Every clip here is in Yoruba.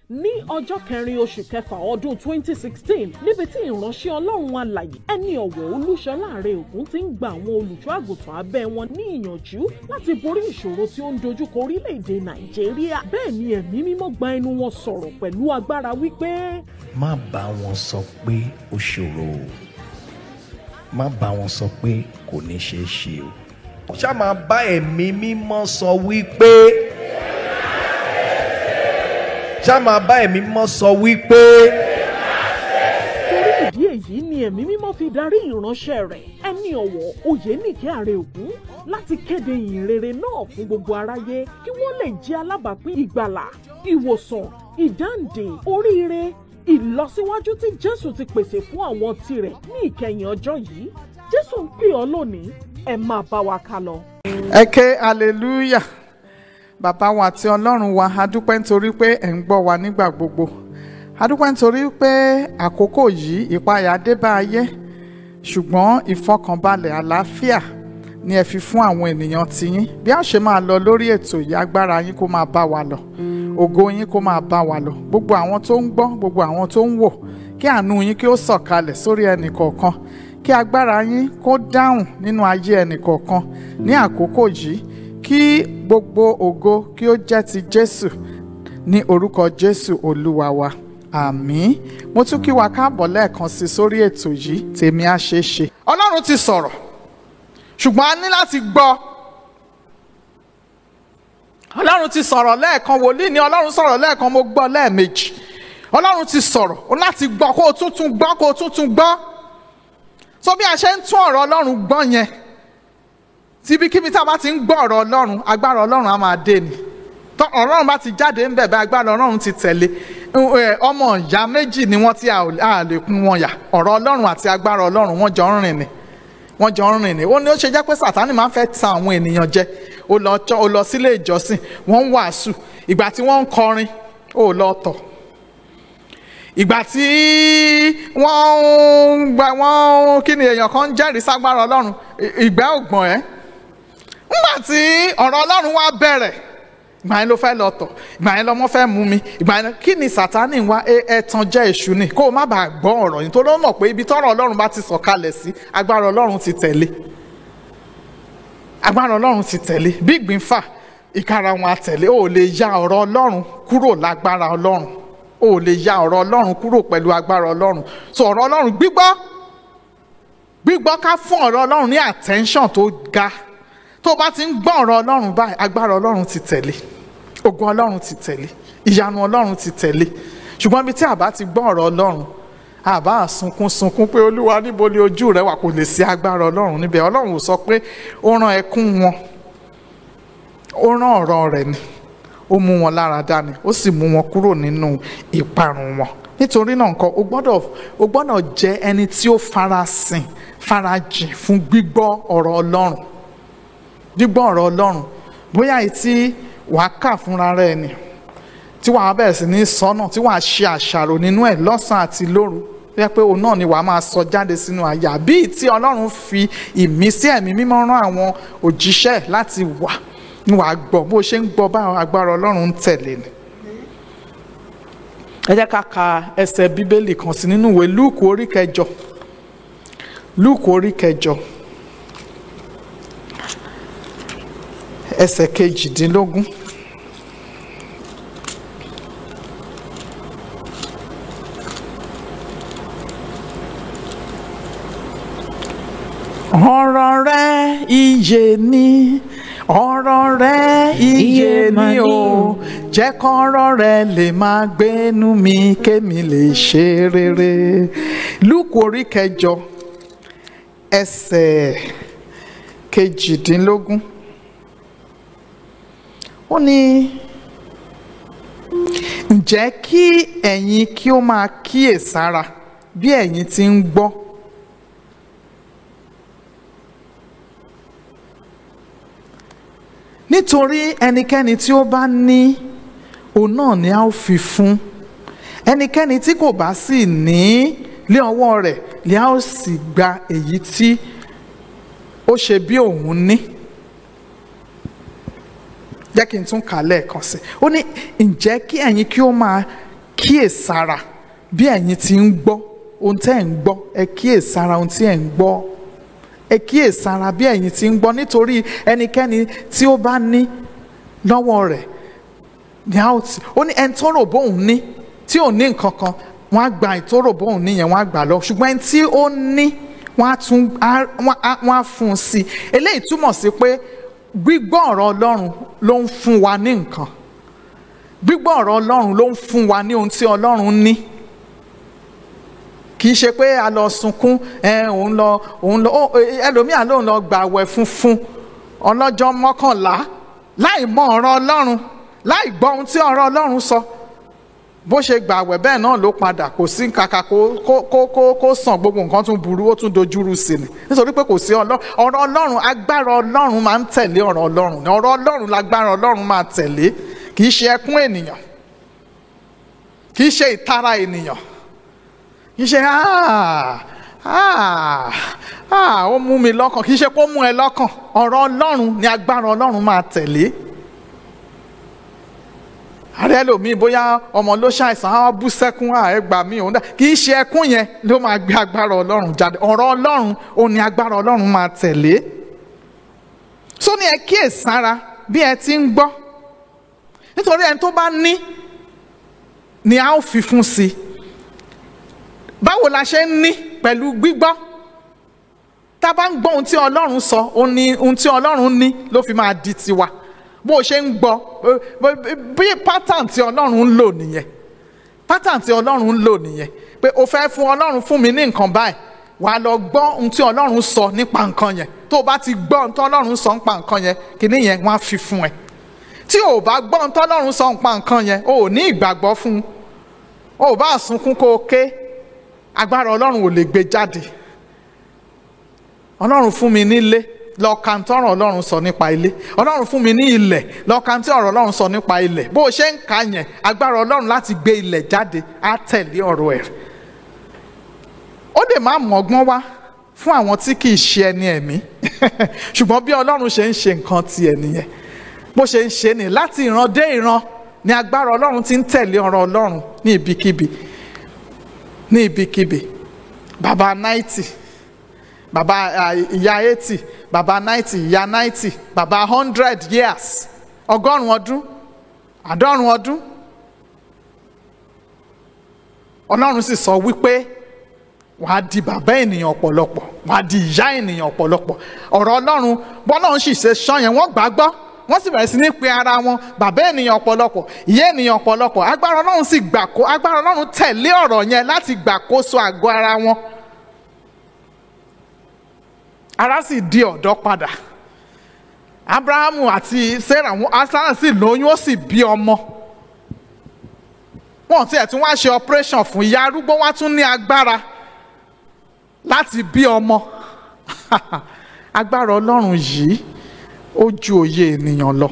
ní ọjọ́ 4 oṣù kẹfà ọdún 2016 níbi tí ìránṣẹ́ Ọlọ́run alààyè ẹni ọ̀wọ̀ Olúṣọlá Àrẹògún ti ń gba àwọn olùṣọ́ àgùntàn abẹ́ wọn ní ìyànjú láti borí ìṣòro tí ó ń dojúkọ orílẹ̀-èdè Nàìjíríà. Bẹ́ẹ̀ ni Ẹ̀mí Mímọ́ gba ẹnu wọn sọ̀rọ̀ pẹ̀lú agbára wípé má bá wọn sọ pé ó ṣòro o, má bá wọn sọ pé kò ní ṣeé ṣe o, ṣá máa bá Ẹ̀mí Mímọ́ sọ wípé torí ìdí èyí ni Ẹ̀mí Mímọ́ fi darí ìránṣẹ́ rẹ̀ ẹni ọ̀wọ̀ Oyènìkẹ́ Àrẹògún láti kéde ìhìnrere náà fún gbogbo aráyé kí wọ́n lè jẹ́ alábàápín ìgbàlà, ìwòsàn, ìdáǹdè, oríire, ìlọsíwájú tí Jésù ti pèsè fún àwọn tirẹ̀ ní ìkẹyìn ọjọ́ yìí. Jésù ń pè ọ́ lónìí, ẹ máa bá wa ká lọ. Ẹ ké hallelujah. Bàbá wa àti Ọlọ́run wa, a dúpẹ́ nítorí pé ẹ̀ ń gbọ́ wa nígbà gbogbo. A dúpẹ́ nítorí pé àkókò yìí ìpayà dé bá ayé, ṣùgbọ́n ìfọkànbalẹ̀ àlàáfíà ni ẹ fi fún àwọn ènìyàn tiyín. Bí a ṣe máa lọ lórí ètò yìí, agbára yín kó máa bá wa lọ, ògo yín kó máa bá wa lọ. Gbogbo àwọn tó ń gbọ́, gbogbo àwọn tó ń wò, kí àánú yín kí ó sọ̀kalẹ̀ sórí ẹnì kọ̀ọ̀kan, kí agbára yín kó dáhùn nínú ayé ẹnì kọ̀ọ̀kan ní àkókò yìí, kí gbogbo ògo kí ó jẹ́ ti Jésù ní orúkọ Jésù Olúwa wa. Àmín. Mo tún kí wa káàbọ̀ lẹ́ẹ̀kan sí sórí ètò yìí, tèmi á ṣeé ṣe. Ọlọ́run ti sọ̀rọ̀, ṣùgbọ́n a ní láti gbọ́. Ọlọ́run ti sọ̀rọ̀ lẹ́ẹ̀kan, wòlíì ni Ọlọ́run sọ̀rọ̀ lẹ́ẹ̀kan, mo gbọ́ lẹ́ẹ̀mejì. Ọlọ́run ti sọ̀rọ̀, o láti gbọ́ kó o tún gbọ́, kó o tún gbọ́. So bí a ṣe ń tún ọ̀rọ̀ Ọlọ́run gbọ́ yẹn, tíbikíbi tá a bá ti ń gbọ́ ọ̀rọ̀ Ọlọ́run, agbára Ọlọ́run á máa dé ni. Tọ́ Ọlọ́run bá ti jáde ń bẹ̀bẹ̀, agbára Ọlọ́run ti tẹ̀lé. Ọmọ ìyá méjì ni wọ́n tí a lè kún wọn yà. Ọ̀rọ̀ Ọlọ́run àti agbára Ọlọ́run wọ́n jọ ń rìn ni. Ó ní ó ṣe jẹ́ pé Sátánì máa ń fẹ́ ta àwọn ènìyàn jẹ. Ó lọ sílé ìjọsìn, wọ́n ń wàásù. Ìgbà tí wọ́n ń kọrin, ó lọ tọ̀. Ìgbà tí wọ́n kí ni èèyàn kan ń jẹ́rìí ságbára Ọlọ́run, ìgbẹ́ ògbọ̀n ẹ̀. Nígbà tí ọ̀rọ̀ Ọlọ́run wá bẹ̀rẹ̀, ìgbà yẹn ló fẹ́ lọ tọ̀, ìgbà yẹn lọmọ fẹ́ mú mi, ìgbà yẹn kí ni Sátánì wá ẹ̀tàn jẹ́ èṣù ni, kó o má bàa gbọ́ ọ̀rọ̀ yìí, tó ló mọ̀ pé ibi tọ́rọ̀ Ọlọ́run bá ti sọ̀kalẹ̀ sí, agbára Ọlọ́run ti tẹ̀lé. Agbára Ọlọ́run ti tẹ̀lé. Bí ìgbín fà, ìkara wọn á tẹ̀lé. O ò lè ya ọ̀rọ̀ Ọlọ́run kúrò lágbára Ọlọ́run. O ò lè ya ọ̀rọ̀ Ọlọ́run kúrò pẹ̀lú agbára Ọlọ́run. So ọ̀rọ̀ Ọlọ́run gbígbọ́ ká fún ọ̀rọ̀ Ọlọ́run ní attention tó ga. Tó bá ti ń gbọ́ ọ̀rọ̀ Ọlọ́run báyìí, agbára Ọlọ́run ti tẹ̀lé, ògo Ọlọ́run ti tẹ̀lé, ìyanu Ọlọ́run ti tẹ̀lé. Ṣùgbọ́n bí tí a bá ti gbọ́ ọ̀rọ̀ Ọlọ́run, a bá sunkún pé Olúwa níbo ni ojú rẹ wà, kò lè sí agbára Ọlọ́run níbẹ̀. Ọlọ́run ò sọ pé ó rán ẹkún wọn, ó rán ọ̀rọ̀ rẹ̀ ni, ó mú wọn lára dá ni, ó sì mú wọn kúrò nínú ìparun wọn. Nítorí náà nǹkan, o gbọ́dọ̀ jẹ́ ẹni tí ó farajìn fún gbígbọ́ ọ̀rọ̀ Ọlọ́run. Gbígbọ́ ọ̀rọ̀ Ọlọ́run, bóyá èyí tí wàá kà fúnra rẹ̀ ni, tí wàá bẹ̀rẹ̀ sí ní sọ́nà, tí wàá ṣe àṣàrò nínú ẹ̀ lọ́sàn-án àti lóru, tó yẹ pé òun náà ni wàá máa sọ jáde sínú àyà. Bí tí Ọlọ́run fi ìmísí Ẹ̀mí Mímọ́ rán àwọn òjíṣẹ́ láti wà, ni wàá gbọ́. Bó ṣe ń gbọ́ bá agbára Ọlọ́run ń tẹ̀lé ni. Ẹ jẹ́ ká ka ẹsẹ̀ Bíbélì kan sí nínú ìwé Lúùkù orí 8. Lúùkù orí 8. Ẹsẹ̀ 18. Ọ̀rọ̀ rẹ̀ ìyè ni, ọ̀rọ̀ rẹ̀ ìyè ni o, jẹ́ kọ́rọ̀ rẹ̀ lè máa gbénú mi, kémi lè ṣe rere. Lúùkù orí 8 ẹsẹ̀ 18. Ó ní, ǹjẹ́ kí ẹ̀yin kí ó máa kíyèsára bí ẹ̀yin ti ń gbọ́. Nítorí ẹnikẹ́ni tí ó bá ní, òun náà ni a ó fi fún. Ẹnikẹ́ni tí kò bá sì ní, lé ọwọ́ rẹ̀ ni a ó sì gba èyí tí ó ṣe bí òun ní. Jẹ́ kí n tún kà lẹ́ẹ̀kan sí. Ó ní, ǹjẹ́ kí ẹ̀yin kí ó máa kíyèsára bí ẹ̀yin ti ń gbọ́ ohun tẹ́ ẹ̀ ń gbọ́, ẹ kíyèsára ohun tí ẹ̀ ń gbọ́, ẹ kíyèsára bí ẹ̀yin ti ń gbọ́, nítorí ẹnikẹ́ni tí ó bá ní lọ́wọ́ rẹ̀ ní àwòtí ó ní ẹni tó rò bóun ní tí ò ní nǹkan kan wọ́n á gba ìtòrò bóun níyẹn wọ́n á gbà lọ, ṣùgbọ́n ẹni tí ó ní wọ́n á fún un sí. Eléyìí túmọ̀ sí pé gbígbọ́ ọ̀rọ̀ Ọlọ́run ló ń fún wa ní nǹkan, gbígbọ́ ọ̀rọ̀ Ọlọ́run ló ń fún wa ní ohun tí Ọlọ́run ní. Kì í ṣe pé a lọ sunkún òun lọ ẹlòmíà lòun lọ gbààwẹ̀ funfun ọlọ́jọ́ 11 láì mọ ọ̀rọ̀ Ọlọ́run, láì gbọ́ ohun tí ọ̀rọ̀ Ọlọ́run sọ. Bó ṣe gbààwẹ̀ bẹ́ẹ̀ náà ló padà, kò sí kàkà kó sàn, gbogbo nǹkan tún burú, ó tún dojúrú sí ni, nítorí pé kò sí ọ̀rọ̀ Ọlọ́run. Agbára Ọlọ́run máa ń tẹ̀lé ọ̀rọ̀ Ọlọ́run, ọ̀rọ̀ Ọlọ́run lágbára Ọlọ́run máa tẹ̀lé, kì í ṣe ẹkún ènìyàn, kì í ṣe ìtara ènìyàn, kì í ṣe ó mú mi lọ́kàn, kì í ṣe kó mú ẹ lọ́kàn. Ọ̀rọ̀ Ọlọ́run ni agbára Ọlọ́run máa tẹ̀lé. Ààrẹ lòmíì bóyá ọmọ ló ṣàìsàn á bú sẹ́kún ẹgbà mí òun dá, kì í ṣe ẹkún yẹn ló máa gbé agbára Ọlọ́run jáde. Ọ̀rọ̀ Ọlọ́run ó ní agbára Ọlọ́run máa tẹ̀lé. Só ní ẹ kíyèsára bí ẹ ti ń gbọ́, nítorí ẹni tó bá ní ni a ó fi fún sí. Báwo la ṣe ń ní? Pẹ̀lú gbígbọ́. Tá a bá ń gbọ́ ohun tí Ọlọ́run sọ, ó ní ohun tí Ọlọ́run ní ló fi máa di tiwa. Bó o ṣe ń gbọ́ bí pattern tí Ọlọ́run ń lò nìyẹn, pattern tí Ọlọ́run ń lò nìyẹn, pé o fẹ́ fún Ọlọ́run fún mi ní nǹkan báyìí, wàá lọ gbọ́ ohun tí Ọlọ́run sọ nípa nǹkan yẹn. Tó o bá ti gbọ́ ohun tí Ọlọ́run sọ nípa nǹkan yẹn, kìíní yẹn wọ́n á fi fún ẹ. Tí o bá gbọ́ ohun tí Ọlọ́run sọ nípa nǹkan yẹn, o ò ní ìgbàgbọ́ fún un, o ò bá sunkún kó o ké, agbára Ọlọ́run ò lè gbé jáde. Ọlọ́run fún mi nílé, lọ ka ntí ọ̀rọ̀ Ọlọ́run sọ nípa ilé. Ọlọ́run fún mi ní ilẹ̀, lọ ka ntí ọ̀rọ̀ Ọlọ́run sọ nípa ilẹ̀. Bó o ṣe ń kà yẹn, agbára Ọlọ́run láti gbé ilẹ̀ jáde á tẹ̀lé ọ̀rọ̀ ẹ̀. Ó lè má mú ọgbọ́n wá fún àwọn tí kì í ṣe ẹni ẹ̀mí ṣùgbọ́n bí Ọlọ́run ṣe ń ṣe nǹkan ti ẹ̀ nìyẹn, bó ṣe ń ṣe ni láti ìran dé ìran ni agbára Ọlọ́run ti ń tẹ̀lé ọ̀rọ̀ Ọlọ́run ní ibikíbi, ní ibikíbi. Bàbá 90, bàbá ìyá 80, bàbá 90, ìyá 90, bàbá 100 years, 100 ọdún, 50 ọdún. Ọlọ́run sì sọ wípé wàá di bàbá ènìyàn ọ̀pọ̀lọpọ̀, wàá di ìyá ènìyàn ọ̀pọ̀lọpọ̀. Ọ̀rọ̀ Ọlọ́run bọ́lọ́run sì ṣe sọ yẹn, wọ́n gbàgbọ́, wọ́n sì bẹ̀rẹ̀ sí ní pe ara wọn bàbá ènìyàn ọ̀pọ̀lọpọ̀, ìyá ènìyàn ọ̀pọ̀lọpọ̀. Agbára Ọlọ́run sì agbára Ọlọ́run tẹ̀lé ọ̀rọ̀ yẹn láti gbàkóso àgọ́ ara wọn. Ara sì di ọ̀dọ́ padà. Abrahamu àti Sarah Sarah sì lóyún, ó sì bí ọmọ. Wọ́n tiẹ̀ tún wá ṣe operation fún ìyá arúgbó, wá tún ní agbára láti bí ọmọ. Agbára Ọlọ́run yìí ó ju òye ènìyàn lọ.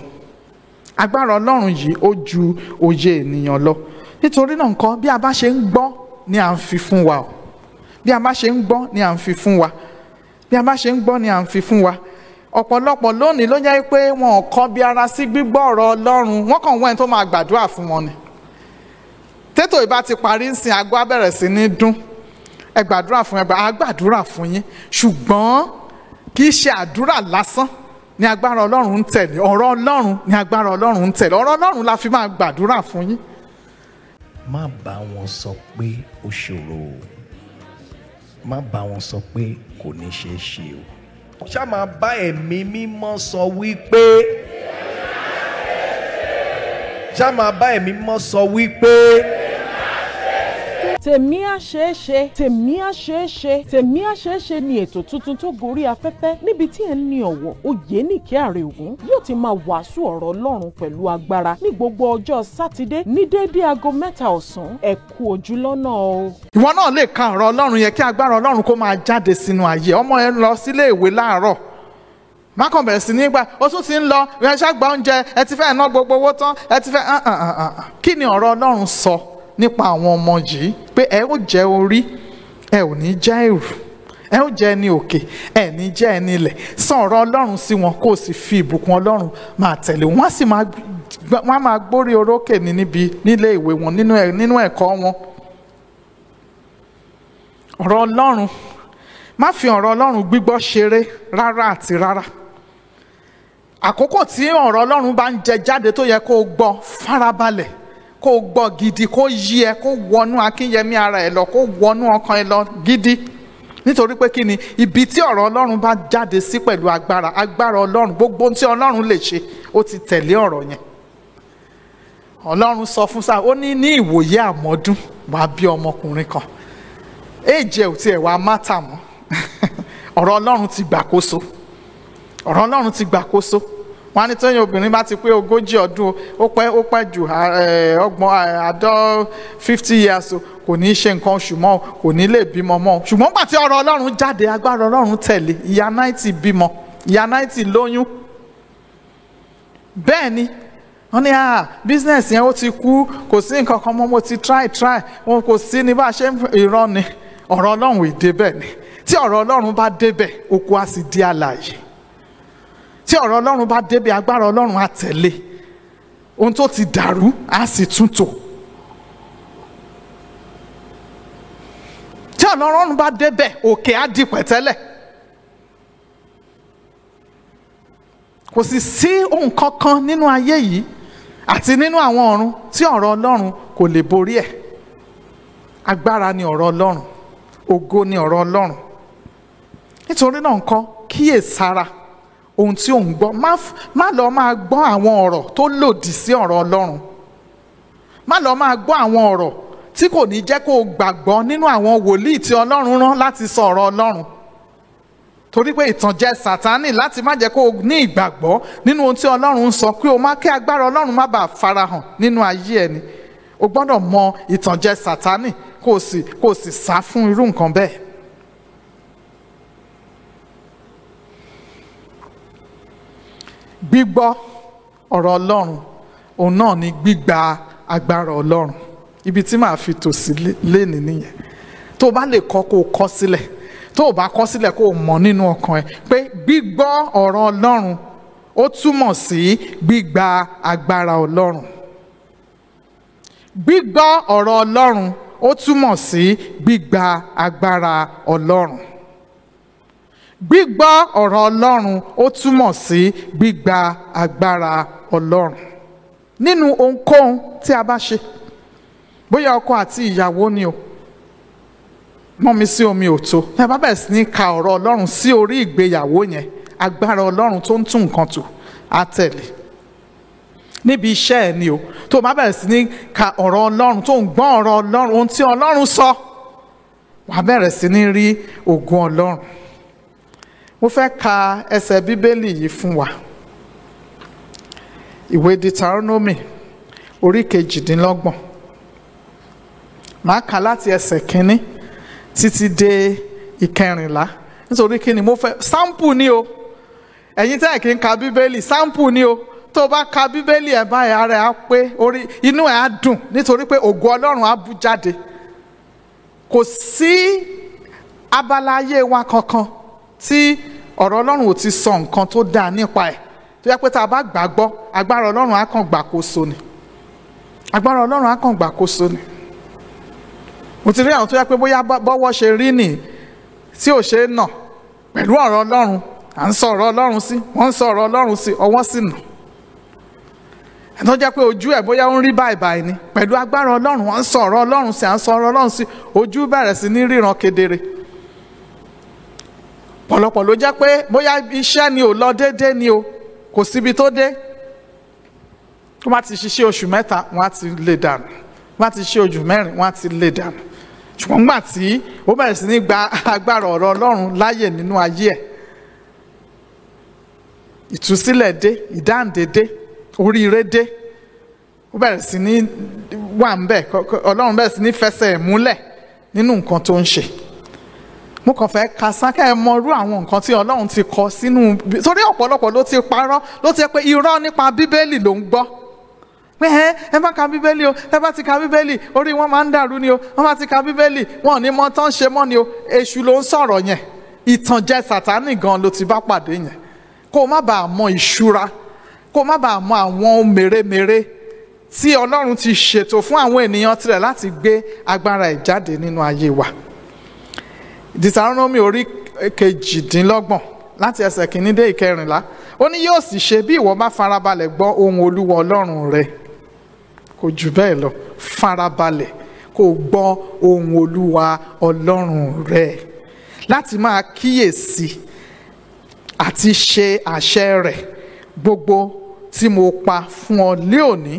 Agbára Ọlọ́run yìí ó ju òye ènìyàn lọ. Nítorí náà nǹkan bí a bá ṣe ń gbọ́ ni à ń fi fún wa o. Bí a bá ṣe ń gbọ́ ni à ń fi fún wa. Bí a bá ṣe ń gbọ́ ni à ń fi fún wa. Ọ̀pọ̀lọpọ̀ lónìí ló jẹ́ pé wọn ò kọ́ bí ara sí gbígbọ́ ọ̀rọ̀ Ọlọ́run, wọ́n kàn wọ́n ẹni tó máa gbàdúrà fún wọn ni. Tétò ìbá ti parí ń sin aago á bẹ̀rẹ̀ sí ní dún. Ẹ gbàdúrà fún á gbàdúrà fún yín, ṣùgbọ́n kì í ṣe àdúrà lásán ni agbára Ọlọ́run ń tẹ̀lé. Ọ̀rọ̀ Ọlọ́run ni agbára Ọlọ́run ń tẹ̀lé. Ọ̀rọ̀ Ọlọ́run la fi máa gbàdúrà fún yín. Má bá wọn sọ pé ó ṣòro o, má bá wọn sọ pé kò ní ṣeé ṣe o. Ṣá máa bá ẹ̀mí mímọ́ sọ wípé, ṣá máa bá ẹ̀mí mímọ́ sọ wípé tèmi á ṣeé ṣe, tèmi á ṣeé ṣe, tèmi á ṣeé ṣe ni ètò tuntun tó gorí afẹ́fẹ́ níbi tí ẹni ọ̀wọ̀ Oyènìkẹ́ Àrẹ̀ògún yóò ti máa wàásù ọ̀rọ̀ Ọlọ́run pẹ̀lú agbára ní gbogbo ọjọ́ Sátidé ní déédéé aago 3 ọ̀sán. Ẹ kú ojú lọ́nà o. Ìwọ náà lè ka ọ̀rọ̀ Ọlọ́run yẹn kí agbára Ọlọ́run kó máa jáde sínú ayé. Ọmọ ẹ lọ sílé ìwé láàárọ̀, má kàn bẹ̀rẹ̀ sí ní gbà ó tún ti ń lọ ẹ ṣàgbà oúnjẹ, ẹ ti fẹ́ ná gbogbo owó tán, ẹ ti fẹ́ kí ni ọ̀rọ̀ Ọlọ́run sọ nípa àwọn ọmọ yìí? Pé ẹ ó jẹ́ orí, ẹ ò ní jẹ́ èrù, ẹ ó jẹ́ ẹni òkè, ẹ ní jẹ́ ẹni ilẹ̀. Sọ ọ̀rọ̀ Ọlọ́run sí wọn kó o sì fi ìbùkún Ọlọ́run máa tẹ̀lé wọn, á sì máa wọ́n á máa gbórí orókè nílé ìwé wọn, nínú ẹ̀kọ́ wọn. Ọ̀rọ̀ Ọlọ́run, má fi ọ̀rọ̀ Ọlọ́run gbígbọ́ ṣeré rárá àti rárá. Àkókò tí ọ̀rọ̀ Ọlọ́run bá ń jẹ jáde tó yẹ kó o gbọ́, farabalẹ̀, kó o gbọ́ gidi, kó yí ẹ, kó wọnú akínyẹmí ara ẹ lọ, kó wọnú ọkàn ẹ lọ gidi. Nítorí pé kí ni, ibi tí ọ̀rọ̀ Ọlọ́run bá jáde sí pẹ̀lú agbára Ọlọ́run, gbogbo ohun tí Ọlọ́run lè ṣe ó ti tẹ̀lé ọ̀rọ̀ yẹn. Ọlọ́run sọ fún Sáà, ó ní ìwòye àmọ́dún wàá bí ọmọkùnrin kan. Èjì ẹ̀ ò tiẹ̀ wá mátà mọ́. Ọ̀rọ̀ Ọlọ́run ti gbàkóso. Ọ̀rọ̀ Ọlọ́run ti gbàkóso. Wọ́n á ní tóyìn obìnrin bá ti pé 40 ọdún, ó pẹ́ jù àádọ́ 50 years kò ní í ṣe nǹkan oṣù mọ́, kò ní lè bímọ mọ́. Ṣùgbọ́n gbà tí ọ̀rọ̀ Ọlọ́run jáde, agbára Ọlọ́run tẹ̀lé. Ìyá 90 bímọ, ìyá 90 lóyún. Bẹ́ẹ̀ ni wọ́n ní business yẹn ó ti kú, kò sí nǹkan kan mọ́, mo ti try wọn kò sí ní bá a ṣe irọ́ ni. Ọ̀rọ̀ Ọlọ́run ìdè bẹ́ẹ̀ ni. Tí ọ̀rọ̀ Ọlọ́run bá débẹ̀, oko á sì di alààyè. Tí ọ̀rọ̀ Ọlọ́run bá débẹ̀, agbára Ọlọ́run á tẹ̀lé. Ohun tó ti dàrú á sì tún tò. Tí ọ̀rọ̀ Ọlọ́run bá débẹ̀, òkè á di pẹ̀tẹ́lẹ̀. Kò sì sí ohun kankan nínú ayé yìí àti nínú àwọn ọ̀run tí ọ̀rọ̀ Ọlọ́run kò lè borí ẹ̀. Agbára ni ọ̀rọ̀ Ọlọ́run, ògo ni ọ̀rọ̀ Ọlọ́run. Nítorí náà ńkọ́, kíyèsára ohun tí ò ń gbọ́. Má lọ máa gbọ́ àwọn ọ̀rọ̀ tó lòdì sí ọ̀rọ̀ Ọlọ́run. Má lọ máa gbọ́ àwọn ọ̀rọ̀ tí kò ní jẹ́ kó o gbàgbọ́ nínú àwọn wòlíì tí Ọlọ́run rán láti sọ ọ̀rọ̀ Ọlọ́run. Torí pé ìtànjẹ Sátánì láti má jẹ́ kó o ní ìgbàgbọ́ nínú ohun tí Ọlọ́run ń sọ, kí o má kí agbára Ọlọ́run má bàa farahàn nínú ayé ẹni. O gbọ́dọ̀ mọ ìtànjẹ Sátánì kó o sì sá fún irú nǹkan bẹ́ẹ̀. Gbígbọ́ ọ̀rọ̀ Ọlọ́run, òun náà ni gbígba agbára Ọlọ́run. Ibi tí màá fi tò sí lénìí nìyẹn. Tó o bá lè kọ́ kó o kọ́ sílẹ̀. Tó o bá kọ́ sílẹ̀ kó o mọ̀ nínú ọkàn ẹ pé gbígbọ́ ọ̀rọ̀ Ọlọ́run ó túmọ̀ sí gbígba agbára Ọlọ́run. Gbígbọ́ ọ̀rọ̀ Ọlọ́run ó túmọ̀ sí gbígba agbára Ọlọ́run. Gbígbọ́ ọ̀rọ̀ Ọlọ́run ó túmọ̀ sí gbígba agbára Ọlọ́run. Nínú ohunkóhun tí a bá ṣe, bóyá ọkọ àti ìyàwó ni o, mọ́ mi sí omi ò tó, ẹ bá bẹ̀rẹ̀ sí ní ka ọ̀rọ̀ Ọlọ́run sí orí ìgbéyàwó yẹn, agbára Ọlọ́run tó ń tún nǹkan tò á tẹ̀lé. Níbi iṣẹ́ ẹ ni o, tó bá bẹ̀rẹ̀ sí ní ka ọ̀rọ̀ Ọlọ́run, tó ń gbọ́ ọ̀rọ̀ Ọlọ́run, ohun tí Ọlọ́run sọ, wàá bẹ̀rẹ̀ sí ní rí ògo Ọlọ́run. Mo fẹ́ ka ẹsẹ̀ Bíbélì yìí fún wa. Ìwé Deuteronomy orí 28. Màá kà láti ẹsẹ̀ 1 títí dé 14. Nítorí kí ni mo fẹ́ sample ni o. Ẹ̀yin tẹ́ ẹ̀ kí n ka Bíbélì, sample ni o. Tó o bá ka Bíbélì ẹ̀ báyìí, ara ẹ̀ á pé, inú ẹ̀ á dùn, nítorí pé ògo Ọlọ́run á bú jáde. Kò sí abala ayé wa kankan tí ọ̀rọ̀ Ọlọ́run ò ti sọ nǹkan tó dáa nípa ẹ̀. Tó yẹ pé tá a bá gbàgbọ́, agbára Ọlọ́run á kàn gbàkóso ni. Agbára Ọlọ́run á kàn gbàkóso ni. Mo ti rí àwọn tó yẹ pé bóyá bọ́wọ́ ṣe rí nì tí ò ṣe é nà pẹ̀lú ọ̀rọ̀ Ọlọ́run. À ń sọ ọ̀rọ̀ Ọlọ́run sí, wọ́n ń sọ ọ̀rọ̀ Ọlọ́run sí, ọwọ́ sì nà. Ẹ̀tọ́ jẹ́ pé ojú ẹ̀ bóyá ń rí báyìí ni, pẹ̀lú agbára Ọlọ́run, wọ́n ń sọ ọ̀rọ̀ Ọlọ́run sí, à ń sọ ọ̀rọ̀ Ọlọ́run sí, ojú bẹ̀rẹ̀ sí ní ríran kedere. Pọ̀lọpọ̀ ló jẹ́ pé bóyá iṣẹ́ ni ò lọ déédéé ni o, kò síbi tó dé. Tó bá ti ṣiṣẹ́ oṣù 3, wọ́n á ti lé dànù. Wọ́n á ti ṣe oṣù 4, wọ́n á ti lé dànù. Ṣùgbọ́n nígbà tí ó bẹ̀rẹ̀ sí ní gba agbára ọ̀rọ̀ Ọlọ́run láàyè nínú ayé ẹ̀, ìtúsílẹ̀ dé, ìdáǹdè dé, oríire dé. Ó bẹ̀rẹ̀ sí ní wà ń bẹ̀, Ọlọ́run bẹ̀rẹ̀ sí ní fẹsẹ̀ ẹ̀ múlẹ̀ nínú nǹkan tó ń ṣe. Mo kàn fẹ́ ka sákẹ́ ẹ mọ irú àwọn nǹkan tí Ọlọ́run ti kọ sínú, torí ọ̀pọ̀lọpọ̀ ló ti parọ́, ló ti pé irọ́ nípa Bíbélì ló ń gbọ́. Pé ẹ bá ka Bíbélì o, ẹ bá ti ka Bíbélì, orí wọn máa ń dàrú ni o, wọ́n bá ti ka Bíbélì, wọn ò ní mọ tán ṣe mọ́ ni o. Èṣù ló ń sọ̀rọ̀ yẹn. Ìtànjẹ Sátánì gan ló ti bá pàdé yẹn. Kó o má bàa mọ ìṣúra kó má bàa mọ àwọn ohun mèremère tí Ọlọ́run ti ṣètò fún àwọn ènìyàn tirẹ̀ láti gbé agbára ẹ̀ jáde nínú ayé wa. Deuteronomy orí 28 láti ẹsẹ̀ 1 dé 14 ó ní yóò sì ṣe bí ìwọ bá farabalẹ̀ gbọ́ ohùn Olúwa Ọlọ́run rẹ. Kò jù bẹ́ẹ̀ lọ, farabalẹ̀ kó gbọ́ ohùn Olúwa Ọlọ́run rẹ láti máa kíyèsí àti ṣe àṣẹ rẹ̀ gbogbo tí mo pa fún ọ lé òní.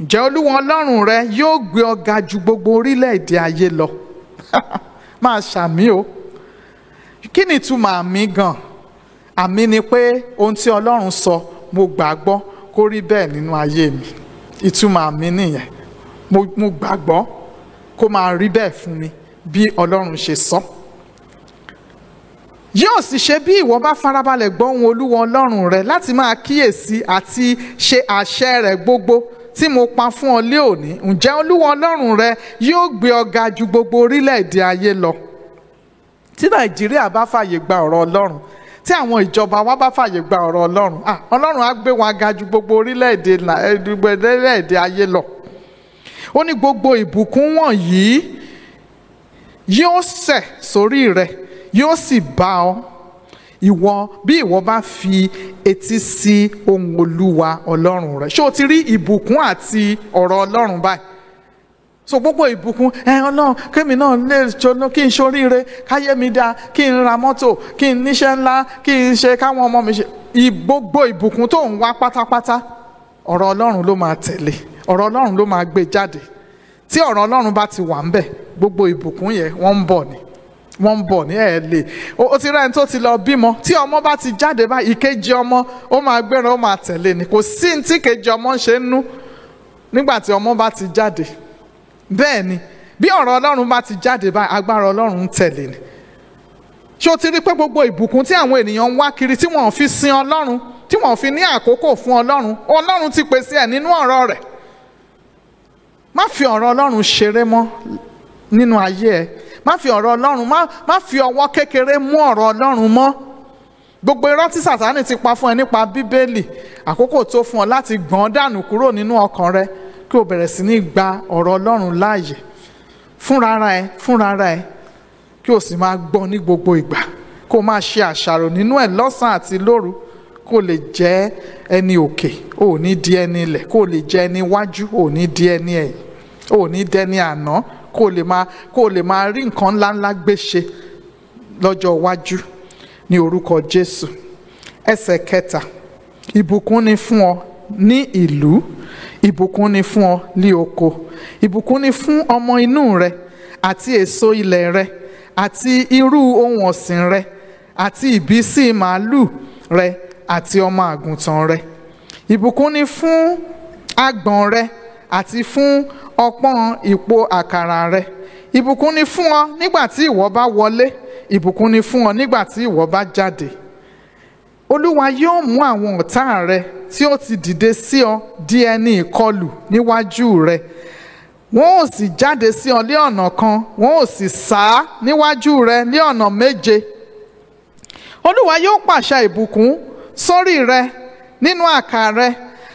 Ǹjẹ́ Olúwa Ọlọ́run rẹ yóò gbé ọ ga ju gbogbo orílẹ̀-èdè ayé lọ. Máa ṣàmì o. Kí ni ìtumọ̀ àmì gan? Àmì ni pé ohun tí Ọlọ́run sọ mo gbàgbọ́ kó rí bẹ́ẹ̀ nínú ayé mi. Ìtumọ̀ àmì nìyẹn. Mo gbàgbọ́ kó máa rí bẹ́ẹ̀ fún mi bí Ọlọ́run ṣe sọ. Yóò sì ṣe bí ìwọ bá farabalẹ̀ gbọ́ ohùn Olúwa Ọlọ́run rẹ láti máa kíyèsí àti ṣe àṣẹ rẹ̀ gbogbo tí mo pa fún ọ lé òní. Ǹjẹ́ Olúwa Ọlọ́run rẹ yóò gbé ọ ga ju gbogbo orílẹ̀-èdè ayé lọ. Tí Nàìjíríà bá fàyè gba ọ̀rọ̀ Ọlọ́run, tí àwọn ìjọba wa bá fàyè gba ọ̀rọ̀ Ọlọ́run, Ọlọ́run á gbé wa ga ju gbogbo orílẹ̀-èdè ayé lọ. Ó ní gbogbo ìbùkún wọ̀nyí yóò sẹ̀ sórí rẹ, yóò sì bá ọ ìwọ bí ìwọ bá fi etí sí ohùn Olúwa Ọlọ́run rẹ. Ṣé o ti rí ìbùkún àti ọ̀rọ̀ Ọlọ́run báyìí? So gbogbo ìbùkún Ọlọ́run kémi náà lè ṣoná, kí n ṣoríire, káyé mi dáa, kí n ra mọ́tò, kí n níṣẹ́ ńlá, kí n ṣe káwọn ọmọ mi ṣe. Gbogbo ìbùkún tó ń wá pátápátá ọ̀rọ̀ Ọlọ́run ló máa tẹ̀lé, ọ̀rọ̀ Ọlọ́run ló máa gbé jáde. Tí ọ̀rọ̀ Ọlọ́run bá ti wà ńbẹ̀, gbogbo ìbùkún yẹn wọ́n ń bọ̀ ní lè. O ti rẹ́ni tó ti lọ bímọ, tí ọmọ bá ti jáde báyìí, ìkejì ọmọ ó máa gbéra, ó máa tẹ̀lé ni. Kò sí ní tí ìkejì ọmọ ń ṣe ń nú nígbà tí ọmọ bá ti jáde. Bẹ́ẹ̀ ni bí ọ̀rọ̀ Ọlọ́run bá ti jáde báyìí, agbára Ọlọ́run ń tẹ̀lé ni. Ṣé o ti rí pé gbogbo ìbùkún tí àwọn ènìyàn ń wá kiri tí wọ́n fi sin Ọlọ́run, tí wọ́n fi ní àkókò fún Ọlọ́run, Ọlọ́run ti pèsè ẹ̀ nínú ọ̀rọ̀ rẹ̀. Má fi ọ̀rọ̀ Ọlọ́run ṣeré mọ́ nínú ayé ẹ. Má fi ọ̀rọ̀ Ọlọ́run, má fi ọwọ́ kékeré mú ọ̀rọ̀ Ọlọ́run mọ́. Gbogbo irọ́ tí Sàtánì ti pa fún ẹ nípa Bíbélì, àkókò tó fún ọ láti gbọ̀n dànù kúrò nínú ọkàn rẹ, kí o bẹ̀rẹ̀ sí ní gba ọ̀rọ̀ Ọlọ́run láàyè fúnra ẹ, kí o sì máa gbọ́ ní gbogbo ìgbà, kó o máa ṣe àṣàrò nínú ẹ̀ lọ́sàn-án àti lóru, kó o lè jẹ́ ẹni òkè, o ò ní di ẹni ilẹ̀, kó o lè jẹ́ ẹni iwájú, o ò ní di ẹni ẹ̀yìn, o ò ní dẹni àná, kó o lè máa rí nǹkan ńláńlá gbé ṣe lọ́jọ́ iwájú ní orúkọ Jésù. Ẹsẹ̀ 3, ìbùkún ni fún ọ ní ìlú, ìbùkún ni fún ọ ní oko, ìbùkún ni fún ọmọ inú rẹ àti èso ilẹ̀ rẹ àti irú ohun ọ̀sìn rẹ àti ìbísí màálù rẹ àti ọmọ àgùntàn rẹ. Ìbùkún ni fún agbọ̀n rẹ àti fún ọpọ́n ìpò àkàrà rẹ. Ìbùkún ni fún ọ nígbà tí ìwọ bá wọlé, ìbùkún ni fún ọ nígbà tí ìwọ bá jáde. Olúwa yóò mú àwọn ọ̀tá rẹ tí ó ti dìde sí ọ di ẹni ìkọlù níwájú rẹ. Wọ́n ò sì jáde sí ọ ní ọ̀nà kan, wọ́n ò sì sá níwájú rẹ ní ọ̀nà 7. Olúwa yóò pàṣẹ ìbùkún sórí rẹ nínú àkà rẹ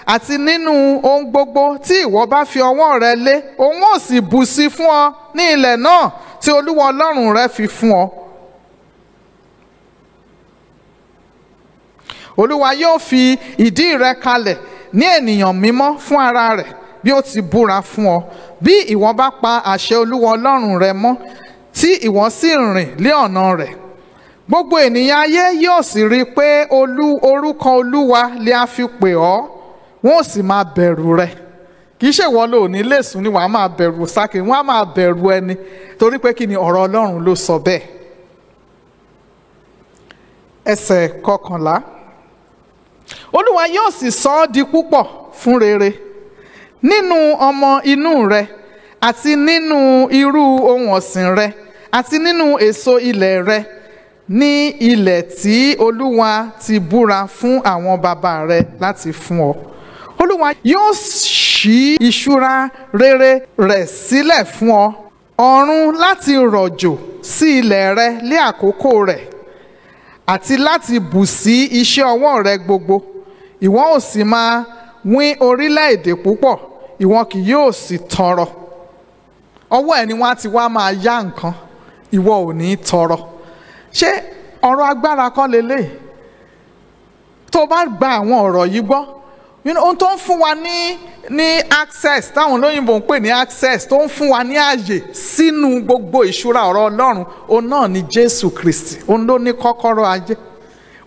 àti nínú ohun gbogbo tí ìwọ bá fi ọwọ́ rẹ lé. Òun ò sì bù sí fún ọ ní ilẹ̀ náà tí Olúwa Ọlọ́run rẹ fi fún ọ. Olúwa yóò fi ìdí rẹ kalẹ̀ ní ènìyàn mímọ́ fún ara rẹ̀ bí ó ti búra fún ọ. Bí ìwọ bá pa àṣẹ Olúwa Ọlọ́run rẹ mọ́ tí ìwọ sì rìn lé ọ̀nà rẹ̀, gbogbo ènìyàn ayé yóò sì rí i pé orúkọ Olúwa lè a fi pè ọ́, wọ́n ò sì máa bẹ̀rù rẹ. Kì í ṣe ìwọ ló ní lè sùn ni wàá máa bẹ̀rù sákè, wọ́n á máa bẹ̀rù ẹni, torí pé kí ni ọ̀rọ̀ Ọlọ́run ló sọ bẹ́ẹ̀. Ẹsẹ̀ 11, Olúwa yóò sì sọ ọ́ di púpọ̀ fún rere nínú ọmọ inú rẹ àti nínú irú ohun ọ̀sìn rẹ àti nínú èso ilẹ̀ rẹ ní ilẹ̀ tí Olúwa ti búra fún àwọn bàbá rẹ láti fún ọ. Olúwa yóò ṣí ìṣúra rere rẹ̀ sílẹ̀ fún ọ, ọ̀run láti rọ̀jò sí ilẹ̀ rẹ ní àkókò rẹ̀ àti láti bù sí iṣẹ́ ọwọ́ rẹ gbogbo. ìwọ ò sì máa wín orílẹ̀-èdè púpọ̀, ìwọ kì yóò sì tọrọ. Ọwọ́ ẹ̀ ni wọ́n á ti wá máa yá nǹkan, ìwọ ò ní tọrọ. Ṣé ọ̀rọ̀ agbára kọ́ lélẹ̀? Tó bá gba àwọn ọ̀rọ̀ yìí gbọ́, ohun tó ń fún wa ní access, táwọn olóyìnbó ń pè ní access, tó ń fún wa ní ààyè sínú gbogbo ìṣúra ọ̀rọ̀ Ọlọ́run, òun náà ni Jésù Kristi. Òun ló ní kọ́kọ́rọ́ ayé,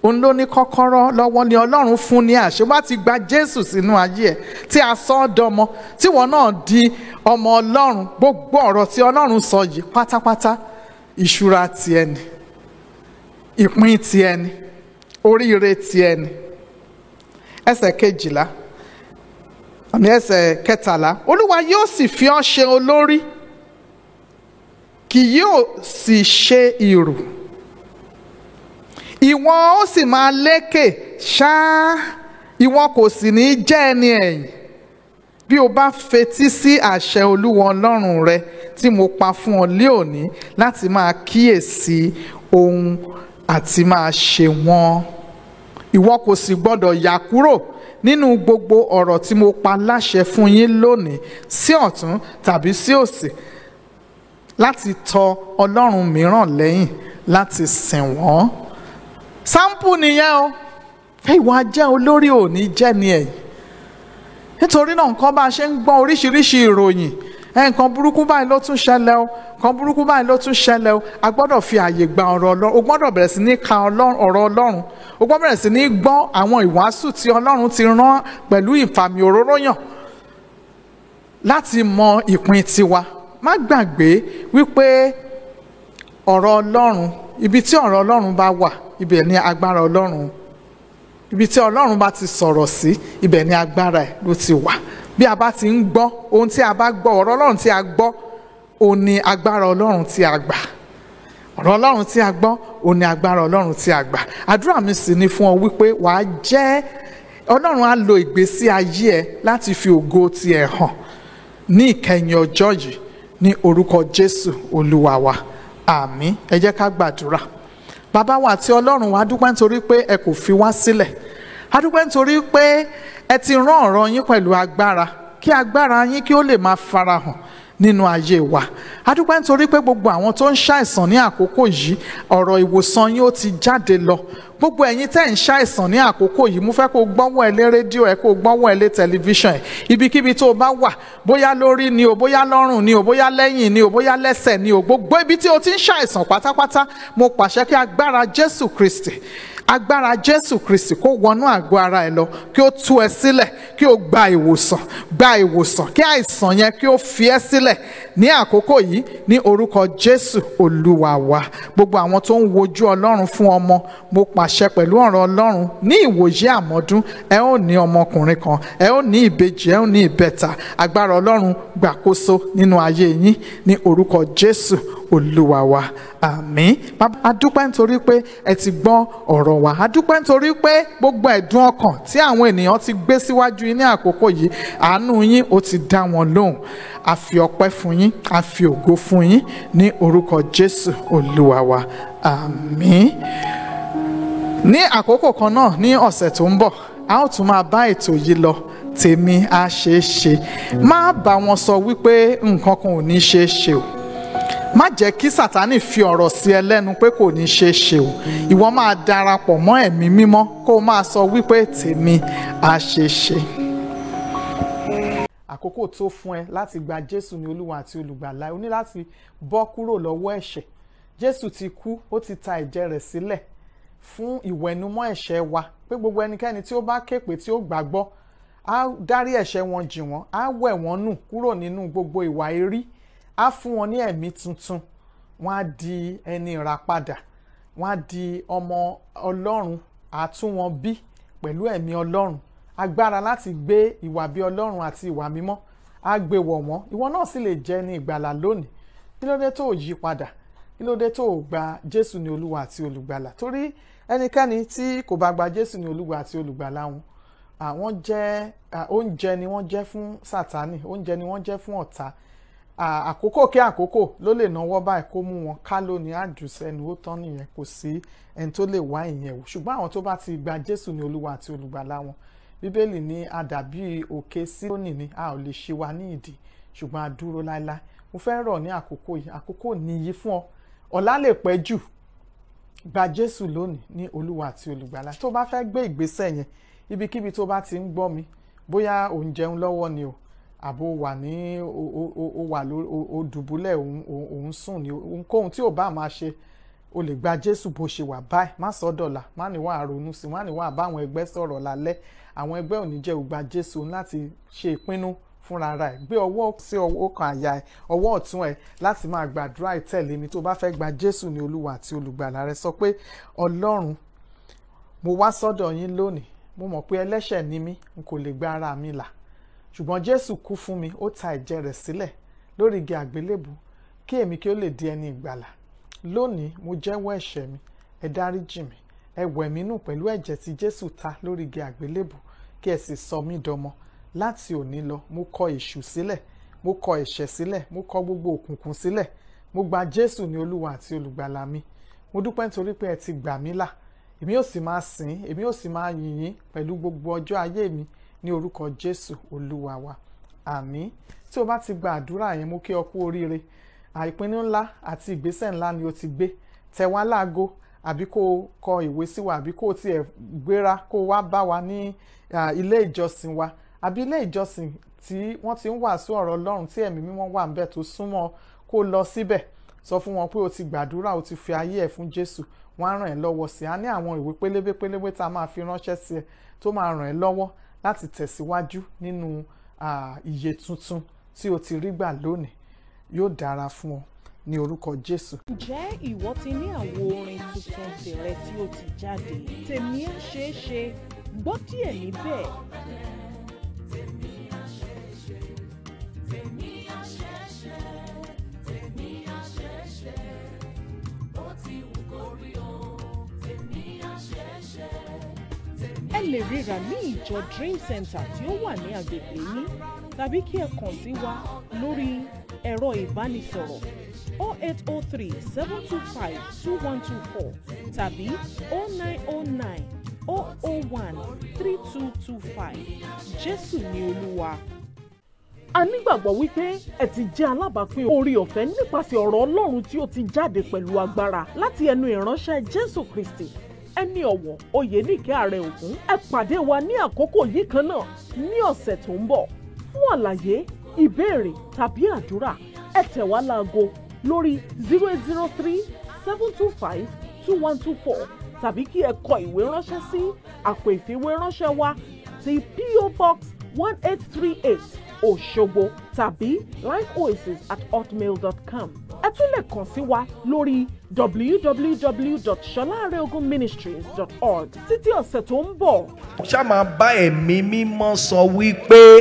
òun ló ní kọ́kọ́rọ́ lọ́wọ́, ni Ọlọ́run fún ní àṣẹ. Wá ti gba Jésù sínú ayé ẹ̀, tí a sọ ọ́ dọmọ, tí wọ́n náà di ọmọ Ọlọ́run. Gbogbo ọ̀rọ̀ tí Ọlọ́run sọ yìí pátápátá ìṣúra ti ẹni, ìpín ti ẹni, oríire ti ẹni. Ẹsẹ̀ 12 àmì ẹsẹ̀ 13, Olúwa yóò sì fi ọ́ ṣe olórí, kì yóò sì ṣe ìrù. Ìwọ ó sì máa lékè ṣáá, ìwọ kò sì ní jẹ́ ẹni ẹ̀yìn, bí o bá fetí sí àṣẹ Olúwa Ọlọ́run rẹ tí mo pa fún ọ lé òní láti máa kíyèsí ohun àti máa ṣe wọ́n. Ìwọ kò sì gbọdọ̀ yà kúrò nínú gbogbo ọ̀rọ̀ tí mo pa láṣẹ fún yín lónìí sí ọ̀tún tàbí sí òsì, láti tọ ọlọ́run mìíràn lẹ́yìn láti sìn wọ́n. Sáǹpù nìyẹn o, ìwà jẹ́ olórí ò ní jẹ́ ni ẹ̀yìn. Nítorí náà nǹkan bá a ṣe ń gbọ́ oríṣiríṣi ìròyìn, nǹkan burúkú báyìí ló tún ṣẹlẹ̀ o, nǹkan burúkú báyìí ló tún ṣẹlẹ̀ o, a gbọ́dọ̀ fi àyè gba ọ̀rọ̀ Ọlọ́run. O gbọ́dọ̀ bẹ̀rẹ̀ sí ní ka ọ̀rọ̀ Ọlọ́run, o gbọ́dọ̀ bẹ̀rẹ̀ sí ní gbọ́ àwọn ìwàásù tí Ọlọ́run ti rán pẹ̀lú ìfàmì òróró yàn láti mọ ìpín tiwa. Má gbàgbé wípé ọ̀rọ̀ Ọlọ́run, ibi tí ọ̀rọ̀ Ọlọ́run bá wà, ibẹ̀ ni agbára Ọlọ́run. Ibi tí Ọlọ́run bá ti sọ̀rọ̀ sí, ibẹ̀ ni agbára ẹ̀ ló ti wà. Bí a bá ti ń gbọ́ ohun tí a bá gbọ́, ọ̀rọ̀ Ọlọ́run tí a gbọ́, òun ni agbára Ọlọ́run tí a gbà. Ọ̀rọ̀ Ọlọ́run tí a gbọ́, òun ni agbára Ọlọ́run tí a gbà. Àdúrà mi sì ni fún ọ wípé wàá jẹ́, Ọlọ́run á lo ìgbésí ayé ẹ láti fi ògo ti ẹ̀ hàn ní ìkẹyìn ọjọ́ yìí, ní orúkọ Jésù Olúwa wa. Àmín. Ẹ jẹ́ ká gbàdúrà. Bàbá wa àti Ọlọ́run wa, a dúpẹ́ nítorí pé ẹ kò fi wá sílẹ̀. A dúpẹ́ nítorí pé ẹ ti rán ọ̀rọ̀ yín pẹ̀lú agbára, kí agbára yín kí ó lè máa farahàn nínú ayé wa. A dúpẹ́ nítorí pé gbogbo àwọn tó ń ṣàìsàn ní àkókò yìí, ọ̀rọ̀ ìwòsàn yín ó ti jáde lọ. Gbogbo ẹ̀yin tẹ́ ń ṣàìsàn ní àkókò yìí, mo fẹ́ kó gbọ́wọ́ ẹ lé rédíò ẹ, kó gbọ́wọ́ ẹ lé tẹlifíṣàn ẹ, ibikíbi tó o bá wà, bóyá lórí ni o, bóyá lọ́rùn ni o, bóyá lẹ́yìn ni o, bóyá lẹ́sẹ̀ ni o, gbogbo ibi tí o ti ń ṣàìsàn pátápátá, mo pàṣẹ kí agbára Jésù Kristi, agbára Jésù Kristi kó wọnú àgọ́ ara ẹ lọ, kí ó tú ẹ sílẹ̀, kí ó gba ìwòsàn, kí àìsàn yẹn kí ó fi ẹ sílẹ̀ ní àkókò yìí, ní orúkọ Jésù Olúwa wa. Gbogbo àwọn tó ń wojú Ọlọ́run fún ọmọ, mo pàṣẹ pẹ̀lú ọ̀rọ̀ Ọlọ́run, ní ìwòye àmọ́dún ẹ ó ní ọmọkùnrin kan, ẹ ó ní ìbejì, ẹ ó ní ìbẹ̀ta. Agbára Ọlọ́run gbàkóso nínú ayé yín, ní orúkọ Jésù Olúwa wa. Àmín. Bàbá, a dúpẹ́ nítorí pé ẹ ti gbọ́ ọ̀rọ̀ wa. A dúpẹ́ nítorí pé gbogbo ẹ̀dùn ọkàn tí àwọn ènìyàn ti gbé síwájú yín ní àkókò yìí, àánú yín ó ti dá wọn lóhùn. A fi ọpẹ́ fún yín, a fi ògo fún yín, ní orúkọ Jésù Olúwa wa. Àmín. Ní àkókò kan náà, ní ọ̀sẹ̀ tó ń bọ̀, a ó tún máa bá ètò yìí lọ. Tèmi á ṣeé ṣe. Má bá wọn sọ wípé nǹkan kan ò ní ṣeé ṣe o. Má jẹ́ kí Sátánì fi ọ̀rọ̀ sí ẹ lẹ́nu pé kò ní ṣeé ṣe o. Ìwọ máa darapọ̀ mọ́ ẹ̀mí mímọ́ kó o máa sọ wípé tèmi á ṣeé ṣe. Àkókò tó fún ẹ láti gba Jésù ní Olúwa àti Olùgbàlà. O ní láti bọ́ kúrò lọ́wọ́ ẹ̀ṣẹ̀. Jésù ti kú, ó ti ta ẹ̀jẹ̀ rẹ̀ sílẹ̀ fún ìwẹ̀nùmọ́ ẹ̀ṣẹ̀ wa, pé gbogbo ẹnikẹ́ni tí ó bá ké pè tí ó gbàgbọ́, á dárí ẹ̀ṣẹ̀ wọn jì wọ́n, á wẹ̀ wọ́n nù kúrò nínú gbogbo ìwà èrí, á fún wọn ní ẹ̀mí tuntun, wọ́n á di ẹni ìràpadà, wọ́n á di ọmọ Ọlọ́run, á tún wọn bí pẹ̀lú ẹ̀mí Ọlọ́run. Agbára láti gbé ìwà bí Ọlọ́run àti ìwà mímọ́ á gbé wọ̀ wọ́n. Ìwọ náà sì lè jẹ́ ní ìgbàlà lónìí. Kí ló dé tó o yí padà? Kí ló dé tó o gba Jésù ní Olúwa àti Olùgbàlà? Torí ẹnikẹ́ni tí kò bá gba Jésù ní Olúwa àti Olùgbàlà wọn, àwọn jẹ́ oúnjẹ ni wọ́n jẹ́ fún Sátánì, oúnjẹ ni wọ́n jẹ́ fún ọ̀tá. Àkókò kí àkókò ló lè náwó báyìí kó mú wọn ká lónìí àjùsẹ́nu, ó tán nìyẹn, kò sí ẹni tó lè wá ìyẹn wò. Ṣùgbọ́n àwọn tó bá ti gba Jésù ní Olúwa àti Olùgbàlà wọn, bíbélì ní a dàbí òkè Síónì ni a ò lè ṣí wa ní ìdí ṣùgbọ́n a dúró láéláé. Mo fẹ́ rọ̀ ní àkókò yìí, àkókò nìyí fún ọ, ọ̀la lè pẹ́ jù. Gba Jésù lónìí ní Olúwa àti Olùgbàlà. Tó bá fẹ́ gbé ìgbésẹ̀ yẹn ibikíbi tó bá ti ń gbọ́ mi, bóyá ò ń jẹun lọ́wọ́ ni o, àbò wà ní o dùbúlẹ̀ òun sùn ni, ohunkóhun tí ò bá máa ṣe, o lè gba Jésù bó ṣe wà báyìí. Má sọ dọ̀là, má ní wàá ronú sí, má ní wàá bá àwọn ẹgbẹ́ sọ̀rọ̀ lálẹ́. Àwọn ẹgbẹ́ ò ní jẹ́ o gba Jésù láti ṣe ìpinnu fúnra rẹ̀. Gbé ọwọ́ sí ọwọ́ kan àyà ẹ̀, ọwọ́ ọ̀tún ẹ̀ láti máa gbàdúrà ìtẹ̀lé mi. Tó bá fẹ́ gba Jésù ní Olúwa àti Olùgbàlà rẹ, sọ pé Ọlọ́run, mo wá sọ́dọ̀ yín lónìí, mo mọ̀ pé ẹlẹ́ṣẹ̀ ni mí, n kò lè gba ara mi là, ṣùgbọ́n Jésù kú fún mi, ó ta ẹ̀jẹ̀ rẹ̀ sílẹ̀ lórí igi àgbélébù kí èmi kí ó lè di ẹni ìgbàlà. Lónìí mo jẹ́wọ́ ẹ̀ṣẹ̀ mi, ẹ dáríjì mi, ẹ wẹ̀ mí nù pẹ̀lú ẹ̀jẹ̀ tí Jésù ta lórí igi àgbélébù, kí ẹ sì sọ mí dọmọ. Láti òní lọ mo kọ èṣù sílẹ̀, mo kọ ẹ̀ṣẹ̀ sílẹ̀, mo kọ gbogbo òkùnkùn sílẹ̀, mo gba Jésù ní Olúwa àti Olùgbàlà mi. Mo dúpẹ́ nítorí pé ẹ ti gbà mí là, èmi ò sì máa sìn, èmi ò sì máa yìn yín pẹ̀lú gbogbo ọjọ́ ayé mi ní orúkọ Jésù Olúwa wa. Àmín. Tí o bá ti gba àdúrà yẹn, mo kí ọ kú oríire. Ìpinnu ńlá àti ìgbésẹ̀ ńlá ni o ti gbé. Tẹ̀ wá láago, àbí kó o kọ ìwé sí wa, àbí kó o tiẹ̀ gbéra kó o wá bá wa ní ilé ìjọsìn wa, àbí ilé ìjọsìn tí wọ́n ti ń wàásù ọ̀rọ̀ Ọlọ́run tí ẹ̀mí mímọ́ wà ń bẹ̀ tó súnmọ́, kó o lọ síbẹ̀. Sọ fún wọn pé o ti gbàdúrà, o ti fi ayé ẹ̀ fún Jésù, wọ́n á ràn ẹ́ lọ́wọ́ sí i. A ní àwọn ìwé pélébé tá a máa fi ránṣẹ́ sí ẹ tó máa ràn ẹ́ lọ́wọ́ láti tẹ̀síwájú nínú ìyè tuntun tí o ti rí gbà lónìí. Yóò dára fún ọ ní orúkọ Jésù. Ǹjẹ́ ìwọ ti ní àwo orin tuntun tìrẹ tí ó ti jáde? Tèmi á ṣeé ṣe, gbọ́ díẹ̀ níbẹ̀. Ẹ lè ríra ní ìjọ Dream Center tí ó wà ní agbègbè yín, tàbí kí ẹ kàn sí wa lórí ẹ̀rọ ìbánisọ̀rọ̀ 0803 725 2124 tàbí 0909 001 3225. Jésù ni Olúwa. A nígbàgbọ́ wípé ẹ ti jẹ́ alábàápín oore ọ̀fẹ́ nípasẹ̀ ọ̀rọ̀ Ọlọ́run tí ó ti jáde pẹ̀lú agbára láti ẹnu ìránṣẹ́ Jésù Kristi. Ẹni ọ̀wọ̀ Oyèníkẹ́ Ààrẹ Ògún. Ẹ pàdé wa ní àkókò yìí kan náà ní ọ̀sẹ̀ tó ń bọ̀. Fún àlàyé, ìbéèrè tàbí àdúrà, ẹ tẹ̀ wá láago lórí 0803 725 2124 tàbí kí ẹ kọ ìwé ránṣẹ́ sí àpò ìfìwéránṣẹ́ wa ti P.O. Box 1838 Òṣogbo tàbí lifeoasis@hotmail.com. Ẹ tún lè kàn sí wa lórí www.sholaareogunministries.org. Títí ọ̀sẹ̀ tó ń bọ̀. Ṣá máa bá ẹ̀mí mímọ́ sọ wípé